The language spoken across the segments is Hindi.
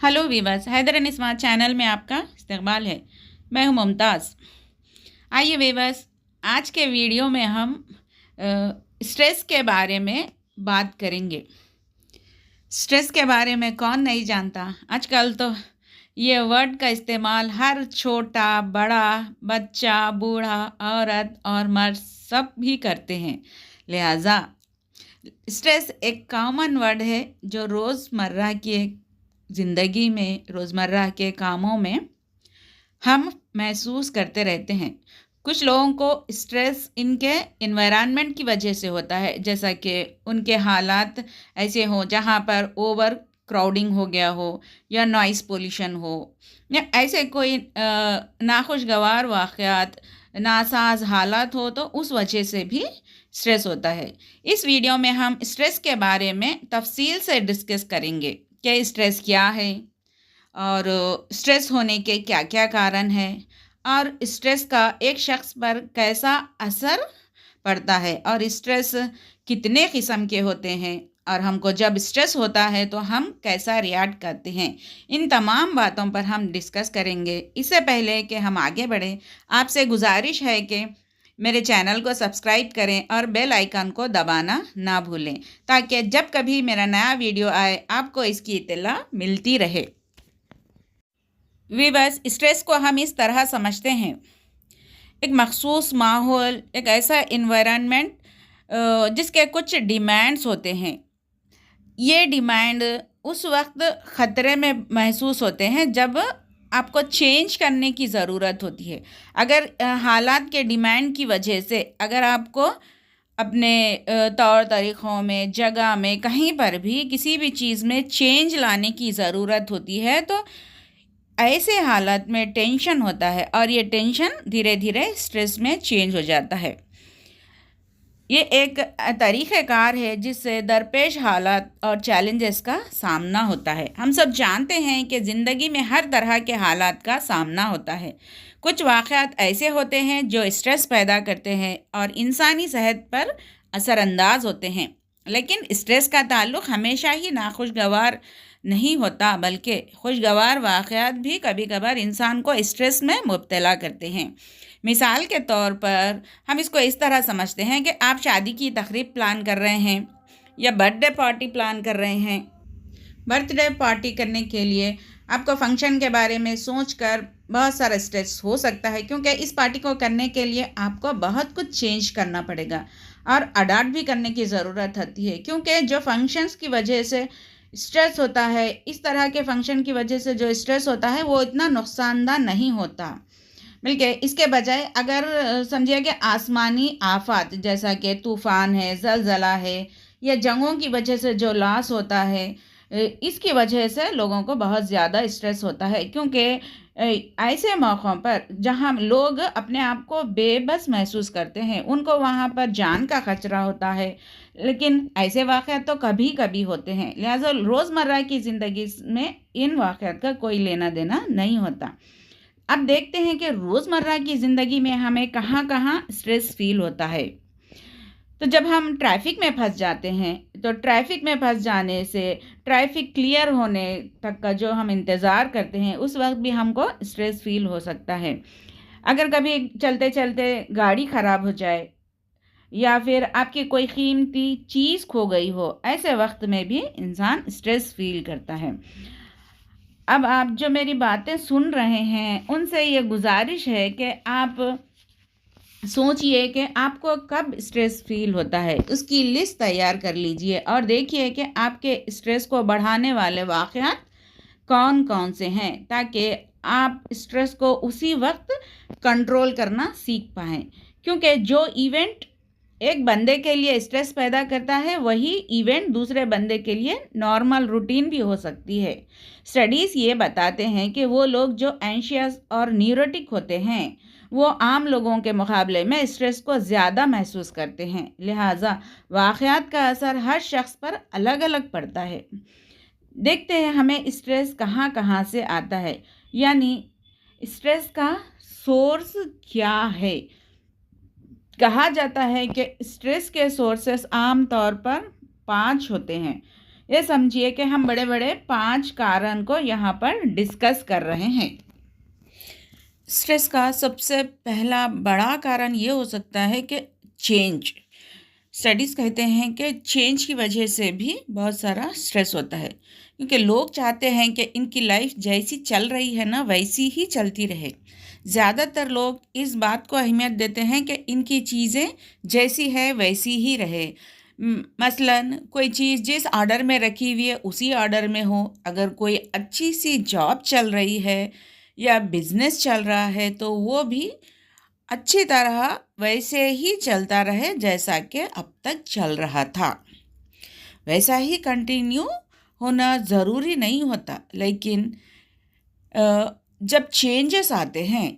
Hello viewers, Haider Nisma channel में आपका इस्तकबाल है। मैं हूं मुमताज़। आइए वीवर्स, आज के वीडियो में हम स्ट्रेस के बारे में बात करेंगे। स्ट्रेस के बारे में कौन नहीं जानता। आजकल तो ये वर्ड का इस्तेमाल हर छोटा बड़ा बच्चा बूढ़ा औरत और मर्द सब भी करते हैं। लिहाजा स्ट्रेस एक कॉमन वर्ड है जो रोज़मर्रा की ज़िंदगी में, रोज़मर्रा के कामों में हम महसूस करते रहते हैं। कुछ लोगों को स्ट्रेस इनके एनवायरनमेंट की वजह से होता है, जैसा कि उनके हालात ऐसे हों जहाँ पर ओवर क्राउडिंग हो गया हो या नॉइस पोल्यूशन हो या ऐसे कोई नाखुशगवार वाक़यात, नासाज हालात हो, तो उस वजह से भी स्ट्रेस होता है। इस वीडियो में हम स्ट्रेस के बारे में तफसील से डिस्कस करेंगे कि स्ट्रेस क्या है और स्ट्रेस होने के क्या क्या कारण हैं और स्ट्रेस का एक शख्स पर कैसा असर पड़ता है और स्ट्रेस कितने किस्म के होते हैं और हमको जब स्ट्रेस होता है तो हम कैसा रिएक्ट करते हैं। इन तमाम बातों पर हम डिस्कस करेंगे। इससे पहले कि हम आगे बढ़ें, आपसे गुजारिश है कि मेरे चैनल को सब्सक्राइब करें और बेल आइकन को दबाना ना भूलें, ताकि जब कभी मेरा नया वीडियो आए आपको इसकी इत्तला मिलती रहे। वीवर्स, स्ट्रेस को हम इस तरह समझते हैं, एक मखसूस माहौल, एक ऐसा इन्वायरमेंट जिसके कुछ डिमांड्स होते हैं। ये डिमांड उस वक्त ख़तरे में महसूस होते हैं जब आपको चेंज करने की ज़रूरत होती है। अगर हालात के डिमांड की वजह से अगर आपको अपने तौर तरीक़ों में, जगह में, कहीं पर भी किसी भी चीज़ में चेंज लाने की ज़रूरत होती है, तो ऐसे हालात में टेंशन होता है और ये टेंशन धीरे धीरे स्ट्रेस में चेंज हो जाता है। ये एक तरीक़ेकार है जिससे दरपेश हालात और चैलेंजेस का सामना होता है। हम सब जानते हैं कि ज़िंदगी में हर तरह के हालात का सामना होता है। कुछ वाक़यात ऐसे होते हैं जो स्ट्रेस पैदा करते हैं और इंसानी सेहत पर असरअंदाज होते हैं, लेकिन स्ट्रेस का ताल्लुक़ हमेशा ही नाखुशगवार नहीं होता, बल्कि खुशगवार वाक़यात भी कभी कभार इंसान को स्ट्रेस में मुब्तला करते हैं। मिसाल के तौर पर हम इसको इस तरह समझते हैं कि आप शादी की तकरीब प्लान कर रहे हैं या बर्थडे पार्टी प्लान कर रहे हैं। बर्थडे पार्टी करने के लिए आपको फंक्शन के बारे में सोचकर बहुत सारा स्ट्रेस हो सकता है, क्योंकि इस पार्टी को करने के लिए आपको बहुत कुछ चेंज करना पड़ेगा और अडॉप्ट भी करने की ज़रूरत होती है, क्योंकि जो फंक्शंस की वजह से स्ट्रेस होता है, इस तरह के फंक्शन की वजह से जो स्ट्रेस होता है वो इतना नुकसानदा नहीं होता। बल्कि इसके बजाय अगर समझिए कि आसमानी आफत जैसा कि तूफ़ान है, ज़लज़ला है या जंगों की वजह से जो लॉस होता है, इसकी वजह से लोगों को बहुत ज़्यादा स्ट्रेस होता है, क्योंकि ऐसे मौक़ों पर जहाँ लोग अपने आप को बेबस महसूस करते हैं, उनको वहाँ पर जान का खतरा होता है, लेकिन ऐसे वाक़यात तो कभी कभी होते हैं। लिहाजा रोज़मर्रा की ज़िंदगी में इन वाक़यात का कोई लेना देना नहीं होता। अब देखते हैं कि रोज़मर्रा की ज़िंदगी में हमें कहाँ कहाँ स्ट्रेस फ़ील होता है। तो जब हम ट्रैफ़िक में फंस जाते हैं, तो ट्रैफ़िक में फंस जाने से ट्रैफ़िक क्लियर होने तक का जो हम इंतज़ार करते हैं, उस वक्त भी हमको स्ट्रेस फ़ील हो सकता है। अगर कभी चलते चलते गाड़ी ख़राब हो जाए या फिर आपकी कोई कीमती चीज़ खो गई हो, ऐसे वक्त में भी इंसान स्ट्रेस फ़ील करता है। अब आप जो मेरी बातें सुन रहे हैं, उनसे ये गुजारिश है कि आप सोचिए कि आपको कब स्ट्रेस फ़ील होता है, उसकी लिस्ट तैयार कर लीजिए और देखिए कि आपके स्ट्रेस को बढ़ाने वाले वाक़यात कौन कौन से हैं, ताकि आप स्ट्रेस को उसी वक्त कंट्रोल करना सीख पाएँ। क्योंकि जो इवेंट एक बंदे के लिए स्ट्रेस पैदा करता है, वही इवेंट दूसरे बंदे के लिए नॉर्मल रूटीन भी हो सकती है। स्टडीज़ ये बताते हैं कि वो लोग जो एंशियस और न्यूरोटिक होते हैं, वो आम लोगों के मुकाबले में स्ट्रेस को ज़्यादा महसूस करते हैं। लिहाजा वाक़यात का असर हर शख्स पर अलग अलग पड़ता है। देखते हैं हमें स्ट्रेस कहाँ कहाँ से आता है, यानी स्ट्रेस का सोर्स क्या है। कहा जाता है कि स्ट्रेस के सोर्सेस आम तौर पर 5 होते हैं। ये समझिए कि हम बड़े बड़े 5 कारण को यहाँ पर डिस्कस कर रहे हैं। स्ट्रेस का सबसे पहला बड़ा कारण ये हो सकता है कि चेंज। स्टडीज़ कहते हैं कि चेंज की वजह से भी बहुत सारा स्ट्रेस होता है, क्योंकि लोग चाहते हैं कि इनकी लाइफ जैसी चल रही है ना वैसी ही चलती रहे। ज़्यादातर लोग इस बात को अहमियत देते हैं कि इनकी चीज़ें जैसी है वैसी ही रहे। मसलन कोई चीज़ जिस ऑर्डर में रखी हुई है उसी ऑर्डर में हो। अगर कोई अच्छी सी जॉब चल रही है या बिजनेस चल रहा है तो वो भी अच्छी तरह वैसे ही चलता रहे जैसा कि अब तक चल रहा था। वैसा ही कंटिन्यू होना ज़रूरी नहीं होता, लेकिन जब चेंजेस आते हैं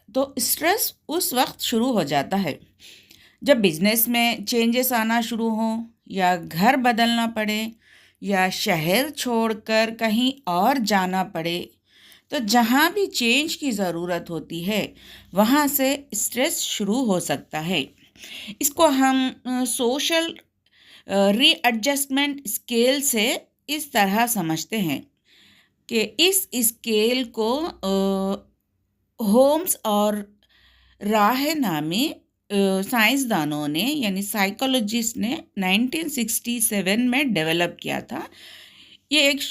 तो स्ट्रेस उस वक्त शुरू हो जाता है। जब बिजनेस में चेंजेस आना शुरू हों, या घर बदलना पड़े, या शहर छोड़कर कहीं और जाना पड़े, तो जहाँ भी चेंज की ज़रूरत होती है वहाँ से स्ट्रेस शुरू हो सकता है। इसको हम सोशल रीएडजस्टमेंट स्केल से इस तरह समझते हैं कि इस स्केल को होम्स और राह नामी साइंसदानों ने यानी साइकोलॉजिस्ट ने 1967 में डेवलप किया था। ये एक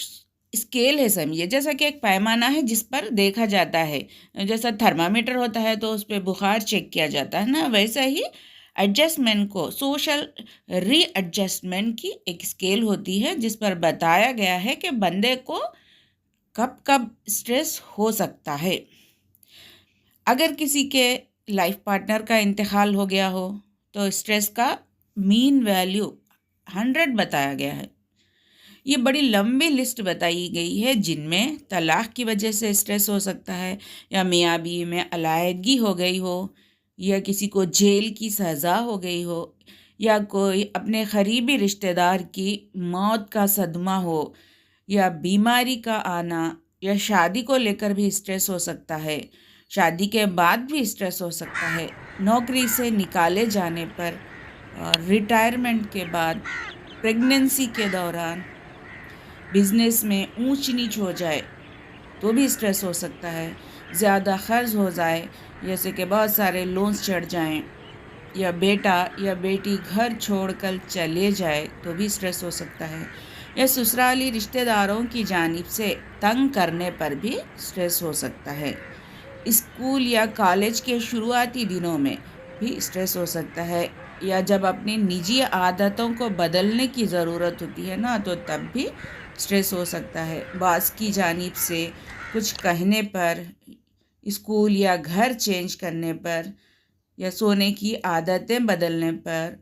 स्केल है, समझिए, जैसा कि एक पैमाना है जिस पर देखा जाता है। जैसा थर्मामीटर होता है तो उस पर बुखार चेक किया जाता है ना, वैसा ही एडजस्टमेंट को सोशल रीएडजस्टमेंट की एक स्केल होती है जिस पर बताया गया है कि बंदे को कब कब स्ट्रेस हो सकता है। अगर किसी के लाइफ पार्टनर का इंतकाल हो गया हो तो स्ट्रेस का मीन वैल्यू 100 बताया गया है। ये बड़ी लंबी लिस्ट बताई गई है जिनमें तलाक की वजह से स्ट्रेस हो सकता है, या मियाँ बीवी में अलहदगी हो गई हो, या किसी को जेल की सज़ा हो गई हो, या कोई अपने करीबी रिश्तेदार की मौत का सदमा हो, या बीमारी का आना, या शादी को लेकर भी स्ट्रेस हो सकता है। शादी के बाद भी स्ट्रेस हो सकता है, नौकरी से निकाले जाने पर, और रिटायरमेंट के बाद, प्रेगनेंसी के दौरान, बिजनेस में ऊंच नीच हो जाए तो भी स्ट्रेस हो सकता है। ज़्यादा खर्च हो जाए, जैसे कि बहुत सारे लोन्स चढ़ जाएं, या बेटा या बेटी घर छोड़कर चले जाए तो भी स्ट्रेस हो सकता है, या ससुराली रिश्तेदारों की जानिब से तंग करने पर भी स्ट्रेस हो सकता है। स्कूल या कॉलेज के शुरुआती दिनों में भी स्ट्रेस हो सकता है, या जब अपनी निजी आदतों को बदलने की ज़रूरत होती है ना तो तब भी स्ट्रेस हो सकता है। बॉस की जानिब से कुछ कहने पर, स्कूल या घर चेंज करने पर, या सोने की आदतें बदलने पर,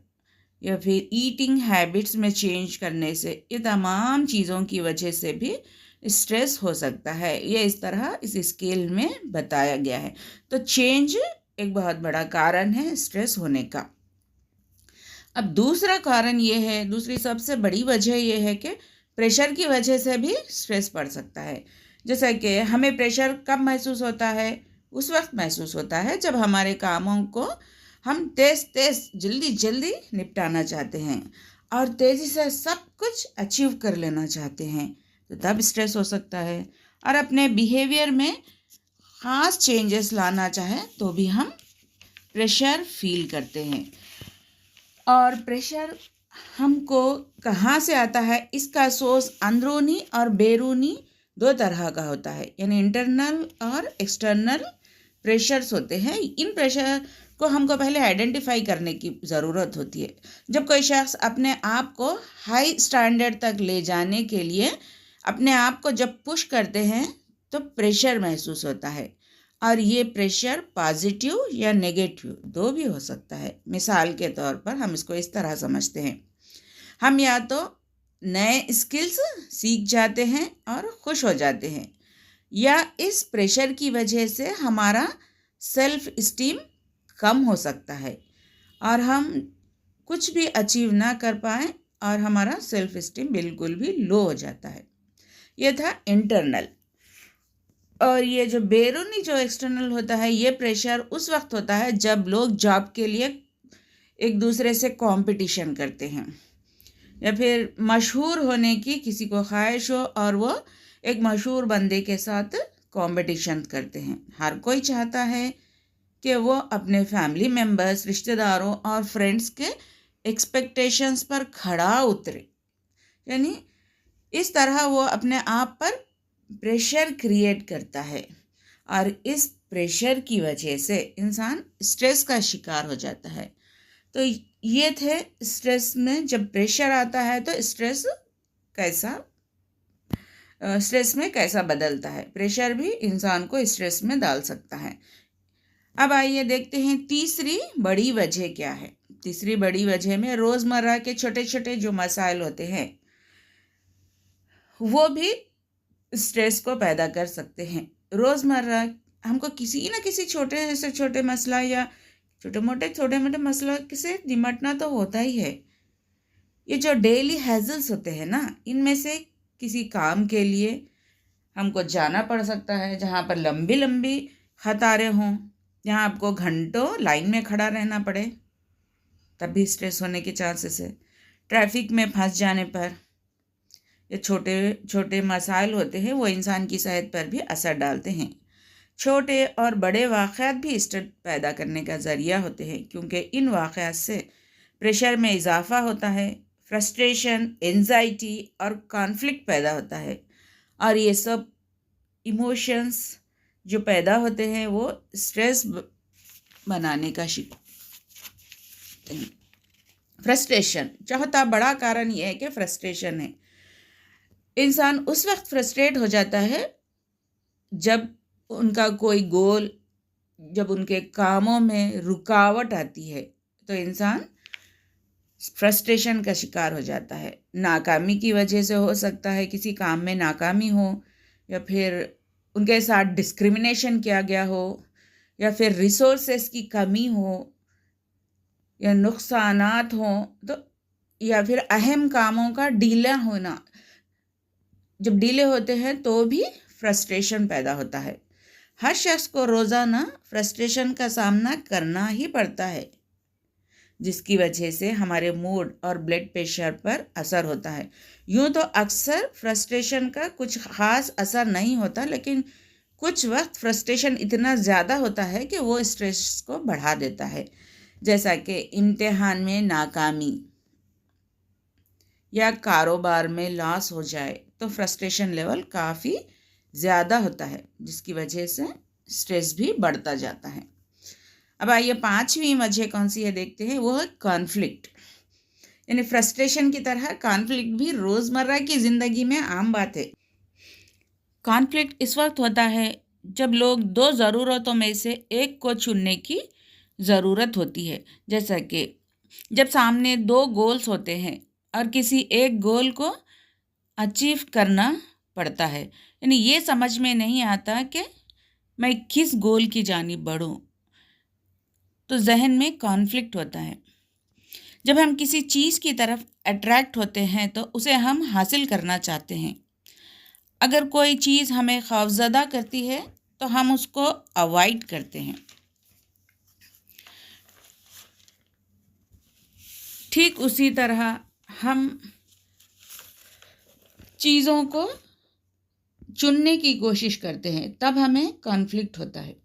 या फिर ईटिंग हैबिट्स में चेंज करने से, ये तमाम चीज़ों की वजह से भी स्ट्रेस हो सकता है। ये इस तरह इस स्केल में बताया गया है। तो चेंज एक बहुत बड़ा कारण है स्ट्रेस होने का। अब दूसरा कारण ये है, दूसरी सबसे बड़ी वजह ये है कि प्रेशर की वजह से भी स्ट्रेस पड़ सकता है। जैसा कि हमें प्रेशर कब महसूस होता है? उस वक्त महसूस होता है जब हमारे कामों को हम तेज़ जल्दी जल्दी निपटाना चाहते हैं और तेज़ी से सब कुछ अचीव कर लेना चाहते हैं, तो तब स्ट्रेस हो सकता है। और अपने बिहेवियर में ख़ास चेंजेस लाना चाहें तो भी हम प्रेशर फील करते हैं। और प्रेशर हमको कहाँ से आता है? इसका सोर्स अंदरूनी और बैरूनी दो तरह का होता है, यानी इंटरनल और एक्सटर्नल प्रेशर्स होते हैं। इन प्रेशर को हमको पहले आइडेंटिफाई करने की ज़रूरत होती है। जब कोई शख्स अपने आप को हाई स्टैंडर्ड तक ले जाने के लिए अपने आप को जब पुश करते हैं तो प्रेशर महसूस होता है, और ये प्रेशर पॉजिटिव या नेगेटिव दो भी हो सकता है। मिसाल के तौर पर हम इसको इस तरह समझते हैं, हम या तो नए स्किल्स सीख जाते हैं और खुश हो जाते हैं, या इस प्रेशर की वजह से हमारा सेल्फ इस्टीम कम हो सकता है और हम कुछ भी अचीव ना कर पाएँ और हमारा सेल्फ इस्टीम बिल्कुल भी लो हो जाता है। ये था इंटरनल। और ये जो बैरूनी जो एक्सटर्नल होता है, ये प्रेशर उस वक्त होता है जब लोग जॉब के लिए एक दूसरे से कंपटीशन करते हैं। या फिर मशहूर होने की किसी को ख्वाहिश हो और वो एक मशहूर बंदे के साथ कंपटीशन करते हैं। हर कोई चाहता है कि वो अपने फैमिली मेम्बर्स, रिश्तेदारों और फ्रेंड्स के एक्सपेक्टेशंस पर खड़ा उतरे, यानी इस तरह वो अपने आप पर प्रेशर क्रिएट करता है और इस प्रेशर की वजह से इंसान स्ट्रेस का शिकार हो जाता है। तो ये थे स्ट्रेस में जब प्रेशर आता है तो स्ट्रेस में कैसा बदलता है। प्रेशर भी इंसान को स्ट्रेस में डाल सकता है। अब आइए देखते हैं तीसरी बड़ी वजह क्या है। तीसरी बड़ी वजह में रोज़मर्रा के छोटे छोटे जो मसाइल होते हैं वो भी स्ट्रेस को पैदा कर सकते हैं। रोज़मर्रा हमको किसी न किसी छोटे से छोटे मसला या छोटे मोटे मसला से निपटना तो होता ही है। ये जो डेली हैजल्स होते हैं ना, इनमें से किसी काम के लिए हमको जाना पड़ सकता है जहाँ पर लंबी लंबी कतारें हों, जहाँ आपको घंटों लाइन में खड़ा रहना पड़े, तब भी स्ट्रेस होने के चांसेस है। ट्रैफिक में फंस जाने पर, ये छोटे छोटे मसाइल होते हैं वो इंसान की सेहत पर भी असर डालते हैं। छोटे और बड़े वाक़यात भी स्ट्रेस पैदा करने का ज़रिया होते हैं, क्योंकि इन वाक़यात से प्रेशर में इजाफ़ा होता है, फ्रस्ट्रेशन, एंजाइटी और कॉन्फ्लिक्ट पैदा होता है। और ये सब इमोशंस जो पैदा होते हैं वो स्ट्रेस बनाने का फ्रस्ट्रेशन चौथा बड़ा कारण ये है कि फ्रस्ट्रेशन है। इंसान उस वक्त फ्रस्ट्रेट हो जाता है जब उनका कोई गोल, जब उनके कामों में रुकावट आती है तो इंसान फ्रस्ट्रेशन का शिकार हो जाता है। नाकामी की वजह से हो सकता है, किसी काम में नाकामी हो, या फिर उनके साथ डिस्क्रिमिनेशन किया गया हो, या फिर रिसोर्सेस की कमी हो, या नुकसानात हो, तो या फिर अहम कामों का डीले होना। जब डीले होते हैं तो भी फ्रस्ट्रेशन पैदा होता है। हर शख्स को रोज़ाना फ्रस्ट्रेशन का सामना करना ही पड़ता है, जिसकी वजह से हमारे मूड और ब्लड प्रेशर पर असर होता है। यूँ तो अक्सर फ्रस्ट्रेशन का कुछ ख़ास असर नहीं होता, लेकिन कुछ वक्त फ्रस्ट्रेशन इतना ज़्यादा होता है कि वो स्ट्रेस को बढ़ा देता है। जैसा कि इम्तिहान में नाकामी या कारोबार में लॉस हो जाए तो फ्रस्ट्रेशन लेवल काफ़ी ज़्यादा होता है, जिसकी वजह से स्ट्रेस भी बढ़ता जाता है। अब आइए पांचवी वजह कौन सी है देखते हैं, वो है कॉन्फ्लिक्ट। यानी फ्रस्ट्रेशन की तरह कॉन्फ्लिक्ट भी रोज़मर्रा की ज़िंदगी में आम बात है। कॉन्फ्लिक्ट इस वक्त होता है जब लोग दो ज़रूरतों में से एक को चुनने की ज़रूरत होती है। जैसा कि जब सामने दो गोल्स होते हैं और किसी एक गोल को अचीव करना पड़ता है, यानी ये समझ में नहीं आता कि मैं किस गोल की जानिब बढ़ूं, तो जहन में कॉन्फ्लिक्ट होता है। जब हम किसी चीज़ की तरफ अट्रैक्ट होते हैं तो उसे हम हासिल करना चाहते हैं। अगर कोई चीज़ हमें खौफज़दा करती है तो हम उसको अवॉइड करते हैं। ठीक उसी तरह हम चीज़ों को चुनने की कोशिश करते हैं, तब हमें कॉन्फ्लिक्ट होता है।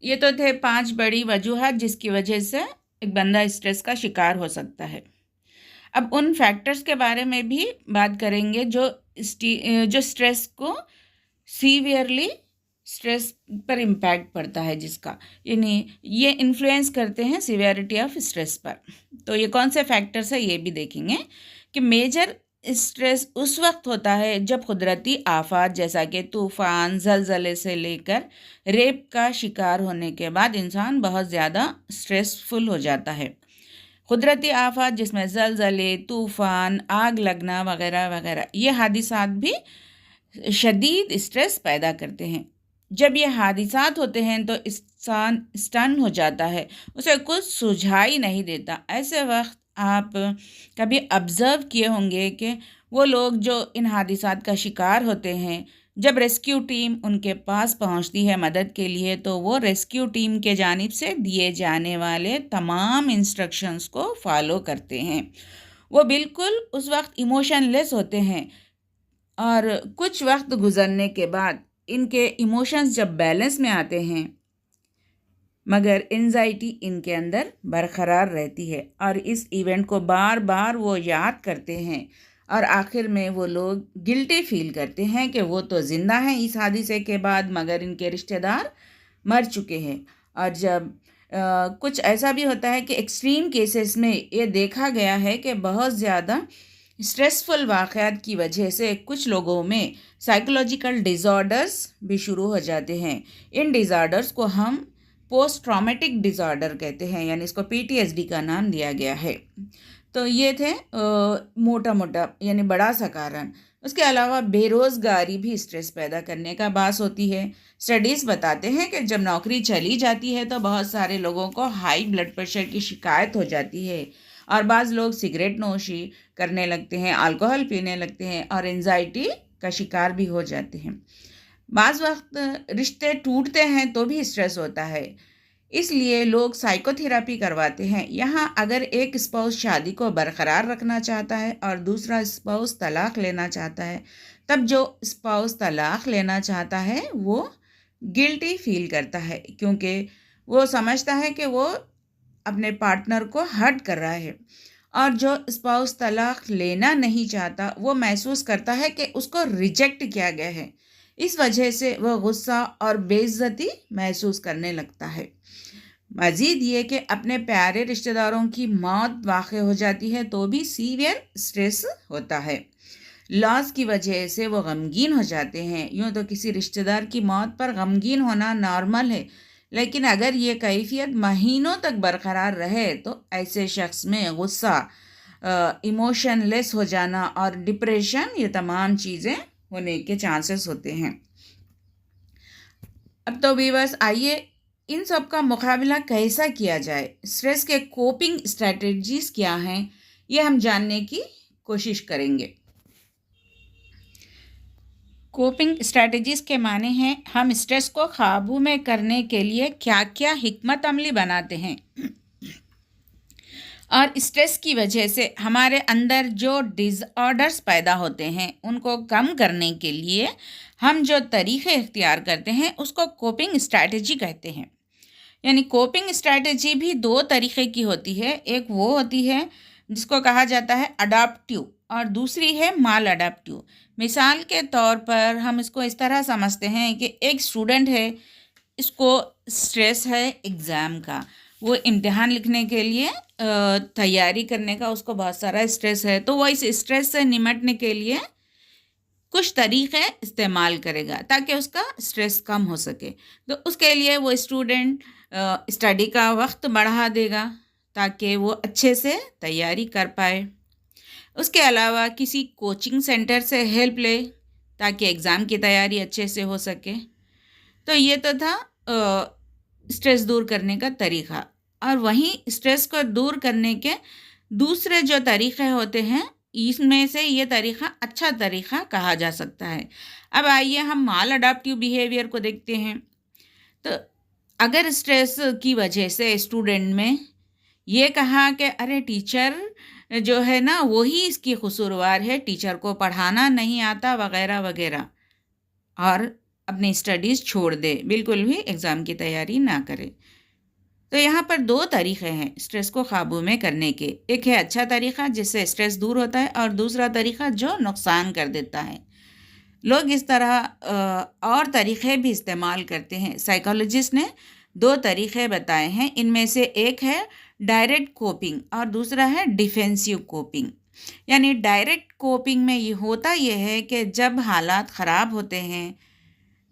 ये तो थे 5 बड़ी वजूहात जिसकी वजह से एक बंदा स्ट्रेस का शिकार हो सकता है। अब उन फैक्टर्स के बारे में भी बात करेंगे जो स्ट्रेस को सीवियरली स्ट्रेस पर इम्पैक्ट पड़ता है, जिसका यानी ये इन्फ्लुएंस करते हैं सीवियरिटी ऑफ स्ट्रेस पर। तो ये कौन से फैक्टर्स है ये भी देखेंगे कि मेजर स्ट्रेस उस वक्त होता है जब कुदरती आफात जैसा कि तूफ़ान, ज़लज़ले से लेकर रेप का शिकार होने के बाद इंसान बहुत ज़्यादा स्ट्रेसफुल हो जाता है। कुदरती आफात जिसमें ज़लज़ले, तूफ़ान, आग लगना वगैरह वगैरह, ये हादिसात भी शदीद स्ट्रेस पैदा करते हैं। जब ये हादिसात होते हैं तो इंसान स्टन हो जाता है, उसे कुछ सुझाई नहीं देता। ऐसे वक्त आप कभी ऑब्ज़र्व किए होंगे कि वो लोग जो इन हादिसात का शिकार होते हैं, जब रेस्क्यू टीम उनके पास पहुंचती है मदद के लिए, तो वो रेस्क्यू टीम के जानिब से दिए जाने वाले तमाम इंस्ट्रक्शंस को फॉलो करते हैं। वो बिल्कुल उस वक्त इमोशनलेस होते हैं और कुछ वक्त गुजरने के बाद इनके इमोशंस जब बैलेंस में आते हैं, मगर एंजाइटी इनके अंदर बरकरार रहती है और इस इवेंट को बार बार वो याद करते हैं और आखिर में वो लोग गिल्टी फील करते हैं कि वो तो ज़िंदा हैं इस हादसे के बाद, मगर इनके रिश्तेदार मर चुके हैं। और जब कुछ ऐसा भी होता है कि एक्सट्रीम केसेस में ये देखा गया है कि बहुत ज़्यादा स्ट्रेसफुल वाक़यात की वजह से कुछ लोगों में साइकोलॉजिकल डिज़ॉर्डर्स भी शुरू हो जाते हैं। इन डिज़ॉर्डर्स को हम पोस्ट ट्रॉमेटिक डिज़ॉर्डर कहते हैं, यानी इसको पीटीएसडी का नाम दिया गया है। तो ये थे मोटा मोटा यानी बड़ा सा कारण। उसके अलावा बेरोज़गारी भी स्ट्रेस पैदा करने का बास होती है। स्टडीज़ बताते हैं कि जब नौकरी चली जाती है तो बहुत सारे लोगों को हाई ब्लड प्रेशर की शिकायत हो जाती है और बाज़ लोग सिगरेट नोशी करने लगते हैं, अल्कोहल पीने लगते हैं और एंजाइटी का शिकार भी हो जाते हैं। बाज़ वक्त रिश्ते टूटते हैं तो भी स्ट्रेस होता है, इसलिए लोग साइकोथेरेपी करवाते हैं। यहाँ अगर एक स्पाउस शादी को बरकरार रखना चाहता है और दूसरा स्पाउस तलाक लेना चाहता है, तब जो स्पाउस तलाक लेना चाहता है वो गिल्टी फील करता है, क्योंकि वो समझता है कि वो अपने पार्टनर को हर्ट कर रहा है। और जो स्पाउस तलाक लेना नहीं चाहता वो महसूस करता है कि उसको रिजेक्ट किया गया है। इस वजह से वह गुस्सा और बेइज्जती महसूस करने लगता है। मज़ीद ये कि अपने प्यारे रिश्तेदारों की मौत वाक़ हो जाती है तो भी सीवियर स्ट्रेस होता है। लॉस की वजह से वो गमगीन हो जाते हैं। यूँ तो किसी रिश्तेदार की मौत पर गमगीन होना नॉर्मल है, लेकिन अगर ये कैफियत महीनों तक बरकरार रहे तो ऐसे शख्स में गुस्सा, इमोशनलेस हो जाना और डिप्रेशन, ये तमाम चीज़ें होने के चांसेस होते हैं। अब तो व्यूअर्स, आइए इन सब का मुकाबला कैसा किया जाए, स्ट्रेस के कोपिंग स्ट्रैटेजीज़ क्या हैं, ये हम जानने की कोशिश करेंगे। कोपिंग स्ट्रैटेजीज़ के माने हैं हम स्ट्रेस को काबू में करने के लिए क्या क्या हिकमत अमली बनाते हैं और स्ट्रेस की वजह से हमारे अंदर जो डिसऑर्डर्स पैदा होते हैं उनको कम करने के लिए हम जो तरीक़े इख्तियार करते हैं उसको कोपिंग स्ट्रैटेजी कहते हैं। यानी कोपिंग स्ट्रैटेजी भी दो तरीक़े की होती है। एक वो होती है जिसको कहा जाता है अडाप्टिव और दूसरी है माल अडाप्टिव। मिसाल के तौर पर हम इसको इस तरह समझते हैं कि एक स्टूडेंट है, इसको स्ट्रेस है एग्ज़ाम का, वो इम्तिहान लिखने के लिए तैयारी करने का उसको बहुत सारा स्ट्रेस है, तो वो इस स्ट्रेस से निपटने के लिए कुछ तरीक़े इस्तेमाल करेगा ताकि उसका स्ट्रेस कम हो सके। तो उसके लिए वो स्टूडेंट स्टडी का वक्त बढ़ा देगा ताकि वो अच्छे से तैयारी कर पाए। उसके अलावा किसी कोचिंग सेंटर से हेल्प ले ताकि एग्ज़ाम की तैयारी अच्छे से हो सके। तो ये तो था स्ट्रेस दूर करने का तरीक़ा। और वहीं स्ट्रेस को दूर करने के दूसरे जो तरीक़े होते हैं, इसमें से ये तरीक़ा अच्छा तरीक़ा कहा जा सकता है। अब आइए हम माल अडाप्टिव बिहेवियर को देखते हैं। तो अगर स्ट्रेस की वजह से स्टूडेंट में ये कहा कि अरे टीचर जो है ना वही इसकी कसूरवार है, टीचर को पढ़ाना नहीं आता वगैरह वगैरह, और अपनी स्टडीज़ छोड़ दे, बिल्कुल भी एग्ज़ाम की तैयारी ना करे। तो यहाँ पर दो तरीक़े हैं स्ट्रेस को काबू में करने के। एक है अच्छा तरीक़ा जिससे स्ट्रेस दूर होता है और दूसरा तरीक़ा जो नुकसान कर देता है। लोग इस तरह और तरीक़े भी इस्तेमाल करते हैं। साइकोलॉजिस्ट ने दो तरीक़े बताए हैं, इनमें से एक है डायरेक्ट कोपिंग और दूसरा है डिफेंसिव कोपिंग। यानी डायरेक्ट कोपिंग में ये होता ये है कि जब हालात ख़राब होते हैं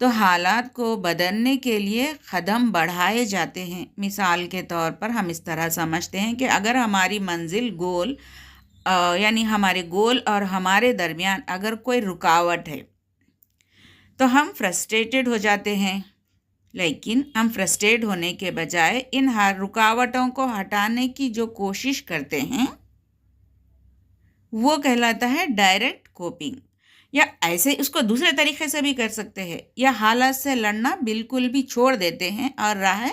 तो हालात को बदलने के लिए कदम बढ़ाए जाते हैं। मिसाल के तौर पर हम इस तरह समझते हैं कि अगर हमारी मंजिल गोल यानी हमारे गोल और हमारे दरमियान अगर कोई रुकावट है तो हम फ्रस्ट्रेटेड हो जाते हैं, लेकिन हम फ्रस्ट्रेट होने के बजाय इन हर रुकावटों को हटाने की जो कोशिश करते हैं वो कहलाता है डायरेक्ट कोपिंग। या ऐसे उसको दूसरे तरीक़े से भी कर सकते हैं, या हालात से लड़ना बिल्कुल भी छोड़ देते हैं और राह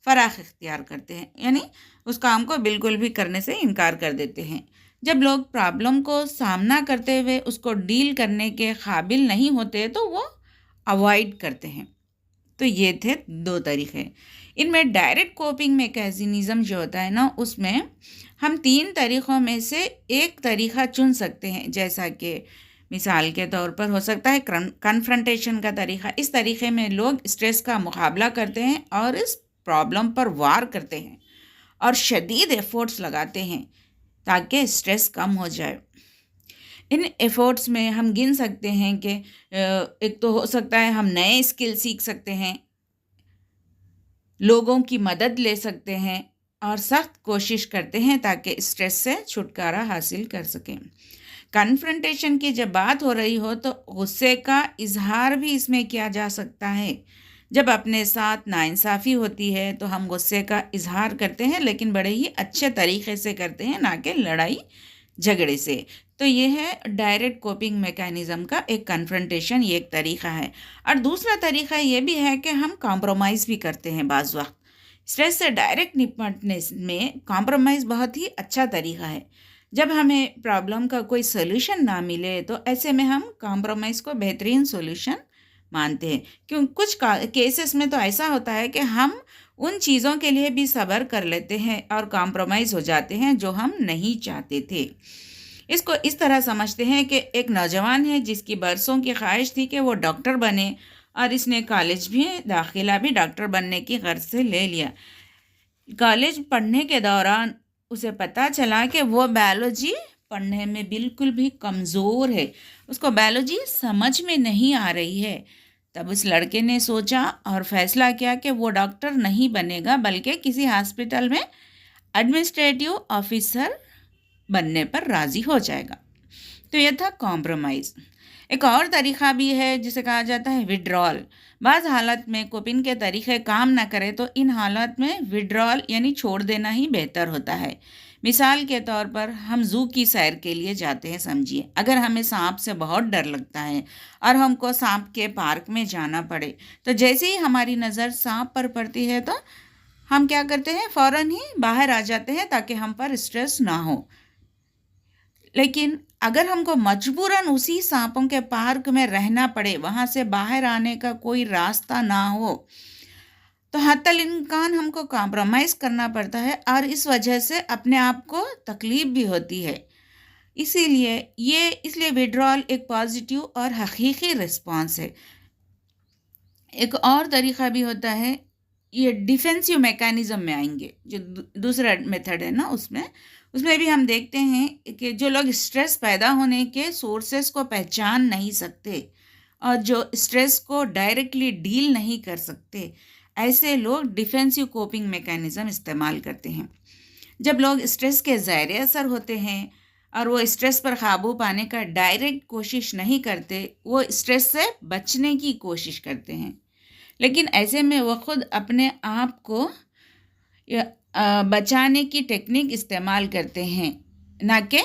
फ़राख इख्तियार करते हैं, यानी उस काम को बिल्कुल भी करने से इनकार कर देते हैं। जब लोग प्रॉब्लम को सामना करते हुए उसको डील करने के काबिल नहीं होते तो वो अवॉइड करते हैं। तो ये थे 2 तरीक़े। इनमें डायरेक्ट कोपिंग मैकेनिज़्म जो होता है ना, उसमें हम 3 तरीक़ों में से एक तरीक़ा चुन सकते हैं। जैसा कि मिसाल के तौर पर हो सकता है कन्फ्रंटेशन का तरीक़ा। इस तरीक़े में लोग स्ट्रेस का मुकाबला करते हैं और इस प्रॉब्लम पर वार करते हैं और शदीद एफ़र्ट्स लगाते हैं ताकि स्ट्रेस कम हो जाए। इन एफ़र्ट्स में हम गिन सकते हैं कि एक तो हो सकता है हम नए स्किल सीख सकते हैं, लोगों की मदद ले सकते हैं और सख्त कोशिश करते हैं ताकि स्ट्रेस से छुटकारा हासिल कर सकें। कन्फ्रंटेशन की जब बात हो रही हो तो गुस्से का इजहार भी इसमें किया जा सकता है। जब अपने साथ नाइंसाफ़ी होती है तो हम गुस्से का इजहार करते हैं, लेकिन बड़े ही अच्छे तरीक़े से करते हैं, ना कि लड़ाई झगड़े से। तो ये है डायरेक्ट कोपिंग मैकेनिज़्म का एक कन्फ्रंटेशन, ये एक तरीक़ा है। और दूसरा तरीक़ा ये भी है कि हम कॉम्प्रोमाइज़ भी करते हैं बाज़ वक़्त। स्ट्रेस से डायरेक्ट निपटने में कॉम्प्रोमाइज़ बहुत ही अच्छा तरीक़ा है। जब हमें प्रॉब्लम का कोई सॉल्यूशन ना मिले तो ऐसे में हम कॉम्प्रोमाइज़ को बेहतरीन सॉल्यूशन मानते हैं। क्यों कुछ केसेस में तो ऐसा होता है कि हम उन चीज़ों के लिए भी सब्र कर लेते हैं और कॉम्प्रोमाइज़ हो जाते हैं जो हम नहीं चाहते थे। इसको इस तरह समझते हैं कि एक नौजवान है जिसकी बरसों की ख्वाहिश थी कि वो डॉक्टर बने और इसने कॉलेज भी दाखिला भी डॉक्टर बनने की गर्ज से ले लिया। कॉलेज पढ़ने के दौरान उसे पता चला कि वो बायोलॉजी पढ़ने में बिल्कुल भी कमज़ोर है, उसको बायोलॉजी समझ में नहीं आ रही है। तब उस लड़के ने सोचा और फैसला किया कि वो डॉक्टर नहीं बनेगा बल्कि किसी हॉस्पिटल में एडमिनिस्ट्रेटिव ऑफिसर बनने पर राज़ी हो जाएगा। तो यह था कॉम्प्रोमाइज़। एक और तरीक़ा भी है जिसे कहा जाता है विड्रॉल। बाज़ हालत में कोपिंग के तरीक़े काम ना करें तो इन हालत में विड्रॉल यानी छोड़ देना ही बेहतर होता है। मिसाल के तौर पर हम ज़ू की सैर के लिए जाते हैं, समझिए। अगर हमें सांप से बहुत डर लगता है और हमको सांप के पार्क में जाना पड़े, तो जैसे ही हमारी नज़र सांप पर पड़ती है तो हम क्या करते हैं, फ़ौरन ही बाहर आ जाते हैं ताकि हम पर स्ट्रेस ना हो। लेकिन अगर हमको मजबूरन उसी सांपों के पार्क में रहना पड़े, वहाँ से बाहर आने का कोई रास्ता ना हो, तो हत्तल इम्कान हमको कॉम्प्रोमाइज़ करना पड़ता है और इस वजह से अपने आप को तकलीफ़ भी होती है। इसलिए विड्रॉल एक पॉजिटिव और हकीकी रिस्पॉन्स है। एक और तरीक़ा भी होता है, ये डिफेंसिव मैकेनिज़्म में आएंगे, जो दूसरा मेथड है ना, उसमें भी हम देखते हैं कि जो लोग स्ट्रेस पैदा होने के सोर्सेस को पहचान नहीं सकते और जो स्ट्रेस को डायरेक्टली डील नहीं कर सकते, ऐसे लोग डिफेंसिव कोपिंग मैकेनिज़्म इस्तेमाल करते हैं। जब लोग स्ट्रेस के ज़ाहिर असर होते हैं और वो स्ट्रेस पर काबू पाने का डायरेक्ट कोशिश नहीं करते, वो स्ट्रेस से बचने की कोशिश करते हैं। लेकिन ऐसे में वो खुद अपने आप को बचाने की टेक्निक इस्तेमाल करते हैं, ना कि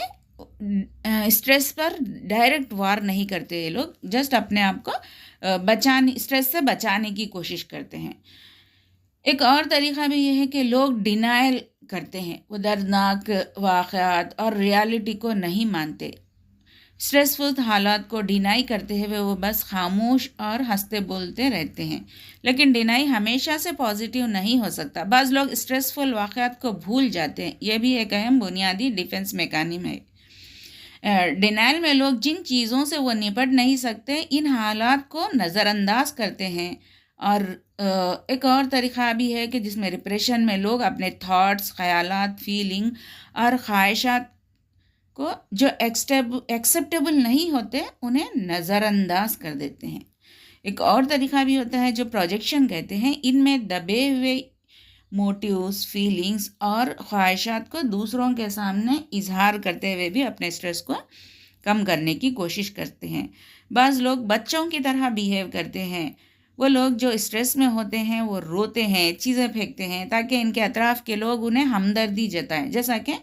स्ट्रेस पर डायरेक्ट वार नहीं करते। ये लोग जस्ट अपने आप को स्ट्रेस से बचाने की कोशिश करते हैं। एक और तरीक़ा भी ये है कि लोग डिनायल करते हैं, वो दर्दनाक वाक़यात और रियलिटी को नहीं मानते। स्ट्रेसफुल हालात को डिनाई करते हुए वो बस खामोश और हंसते बोलते रहते हैं। लेकिन डिनाई हमेशा से पॉजिटिव नहीं हो सकता। बाज़ लोग स्ट्रेसफुल वाक़यात को भूल जाते हैं, यह भी एक अहम बुनियादी डिफेंस मैकेनिज़्म है। डिनाइल में लोग जिन चीज़ों से वो निपट नहीं सकते, इन हालात को नज़रअंदाज करते हैं। और एक और तरीक़ा भी है कि जिसमें रिप्रेशन में लोग अपने थॉट्स, ख़यालात, फीलिंग और ख्वाहिशात को जो एक्सेप्टेबल नहीं होते, उन्हें नज़रअंदाज कर देते हैं। एक और तरीक़ा भी होता है जो प्रोजेक्शन कहते हैं। इनमें दबे हुए मोटिव्स, फीलिंग्स और ख्वाहिशात को दूसरों के सामने इजहार करते हुए भी अपने स्ट्रेस को कम करने की कोशिश करते हैं। बाज़ लोग बच्चों की तरह बिहेव करते हैं। वो लोग जो स्ट्रेस में होते हैं वो रोते हैं, चीज़ें फेंकते हैं ताकि इनके अतराफ़ के लोग उन्हें हमदर्दी जताएं। जैसा कि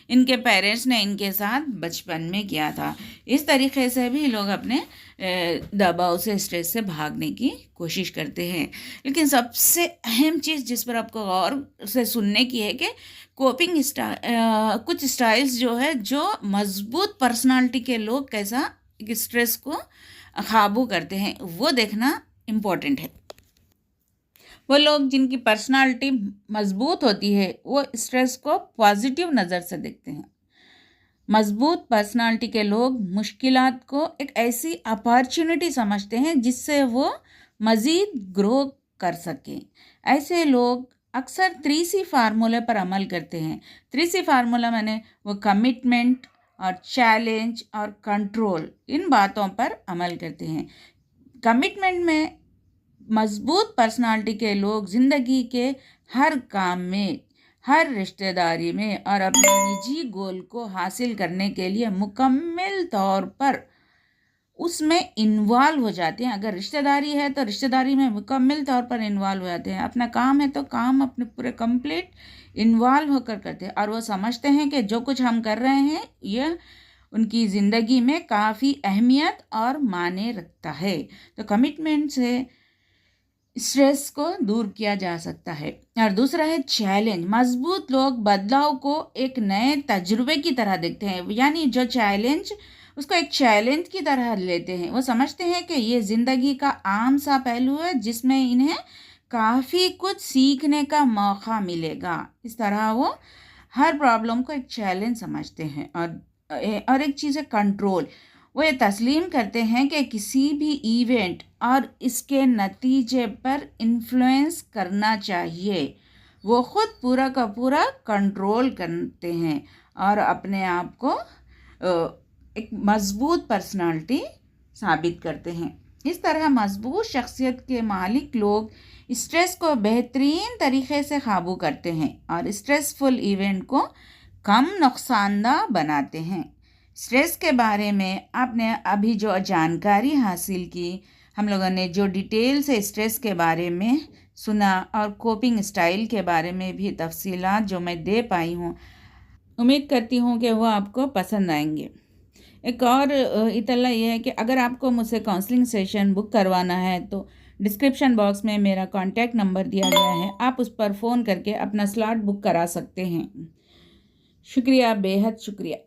इनके पेरेंट्स ने इनके साथ बचपन में किया था। इस तरीके से भी लोग अपने दबाव से, स्ट्रेस से भागने की कोशिश करते हैं। लेकिन सबसे अहम चीज़ जिस पर आपको गौर से सुनने की है कि कोपिंग कुछ स्टाइल्स जो है, जो मजबूत पर्सनालिटी के लोग कैसा स्ट्रेस को काबू करते हैं, वो देखना इम्पोर्टेंट है। वो लोग जिनकी पर्सनालिटी मजबूत होती है वो स्ट्रेस को पॉजिटिव नज़र से देखते हैं। मजबूत पर्सनालिटी के लोग मुश्किलात को एक ऐसी अपॉर्चुनिटी समझते हैं जिससे वो मज़ीद ग्रो कर सकें। ऐसे लोग अक्सर 3C फार्मूले पर अमल करते हैं। 3C फार्मूला माने वो कमिटमेंट और चैलेंज और कंट्रोल, इन बातों पर अमल करते हैं। कमिटमेंट में मजबूत पर्सनालिटी के लोग ज़िंदगी के हर काम में, हर रिश्तेदारी में और अपने निजी गोल को हासिल करने के लिए मुकम्मल तौर पर उसमें इन्वॉल्व हो जाते हैं। अगर रिश्तेदारी है तो रिश्तेदारी में मुकम्मल तौर पर इन्वॉल्व हो जाते हैं। अपना काम है तो काम अपने पूरे कंप्लीट इन्वॉल्व होकर करते हैं, और वो समझते हैं कि जो कुछ हम कर रहे हैं यह उनकी ज़िंदगी में काफ़ी अहमियत और मायने रखता है। तो कमिटमेंट से स्ट्रेस को दूर किया जा सकता है। और दूसरा है चैलेंज। मजबूत लोग बदलाव को एक नए तजुर्बे की तरह देखते हैं, यानी जो चैलेंज, उसको एक चैलेंज की तरह लेते हैं। वो समझते हैं कि ये ज़िंदगी का आम सा पहलू है जिसमें इन्हें काफ़ी कुछ सीखने का मौका मिलेगा। इस तरह वो हर प्रॉब्लम को एक चैलेंज समझते हैं। और एक चीज़ है कंट्रोल। वो ये तस्लीम करते हैं कि किसी भी इवेंट और इसके नतीजे पर इन्फ्लुएंस करना चाहिए। वो ख़ुद पूरा का पूरा कंट्रोल करते हैं और अपने आप को एक मज़बूत पर्सनालिटी साबित करते हैं। इस तरह मज़बूत शख्सियत के मालिक लोग स्ट्रेस को बेहतरीन तरीके से काबू करते हैं और स्ट्रेसफुल इवेंट को कम नुकसानदा बनाते हैं। स्ट्रेस के बारे में आपने अभी जो जानकारी हासिल की, हम लोगों ने जो डिटेल से स्ट्रेस के बारे में सुना और कोपिंग स्टाइल के बारे में भी तफसीलात जो मैं दे पाई हूँ, उम्मीद करती हूँ कि वो आपको पसंद आएंगे। एक और इतला ये है कि अगर आपको मुझसे काउंसलिंग सेशन बुक करवाना है तो डिस्क्रिप्शन बॉक्स में मेरा कॉन्टैक्ट नंबर दिया गया है, आप उस पर फ़ोन करके अपना स्लॉट बुक करा सकते हैं। शुक्रिया, बेहद शुक्रिया।